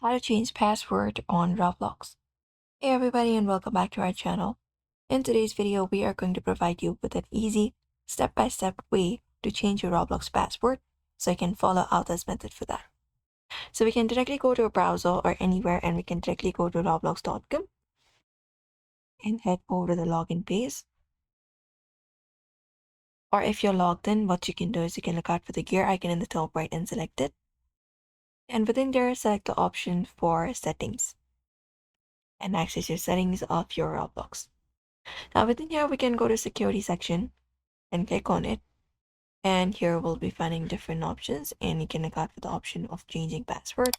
How to change password on Roblox. Hey everybody and welcome back to our channel. In today's video, we are going to provide you with an easy step-by-step way to change your Roblox password so you can follow out this method for that. So we can directly go to a browser or anywhere and we can directly go to roblox.com and head over to the login page. Or if you're logged in, what you can do is you can look out for the gear icon in the top right and select it. And within there, select the option for settings and access your settings of your Roblox. Now within here, we can go to security section and click on it. And here we'll be finding different options and you can look out for the option of changing password.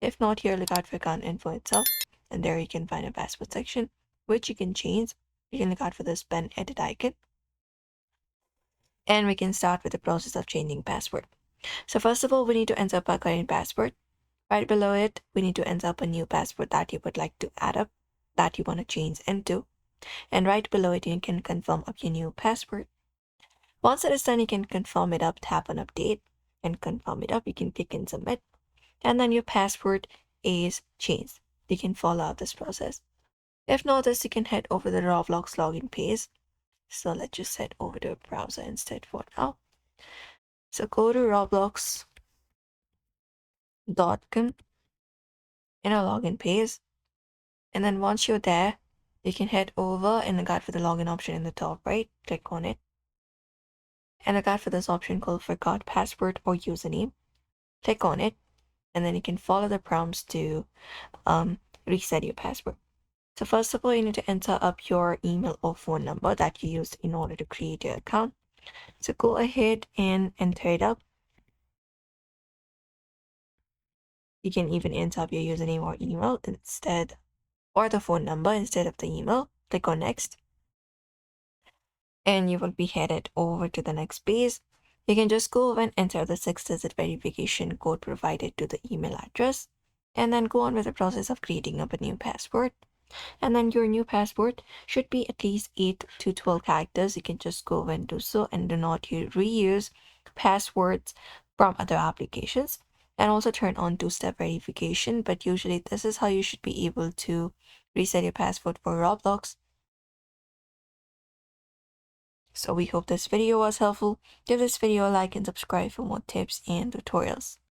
If not, here look out for account info itself. And there you can find a password section, which you can change. You can look out for this pen edit icon. And we can start with the process of changing password. So first of all, we need to enter our current password. Right below it, we need to enter up a new password that you would like to add up, that you want to change into. And right below it, you can confirm up your new password. Once it is done, you can confirm it up, tap on update and confirm it up. You can click and submit. And then your password is changed. You can follow up this process. If not this, you can head over the Roblox login page. So let's just head over to a browser instead for now. So go to roblox.com in a login page. And then once you're there, you can head over and look out for the login option in the top right. Click on it. And look out for this option called forgot password or username. Click on it. And then you can follow the prompts to reset your password. So first of all, you need to enter up your email or phone number that you used in order to create your account. So go ahead and enter it up. You can even enter up your username or email instead, or the phone number instead of the email. Click on next. And you will be headed over to the next page. You can just go and enter the 6-digit verification code provided to the email address. And then go on with the process of creating up a new password. And then your new password should be at least 8 to 12 characters. You can just go and do so and do not reuse passwords from other applications. And also turn on two-step verification. But usually this is how you should be able to reset your password for Roblox. So we hope this video was helpful. Give this video a like and subscribe for more tips and tutorials.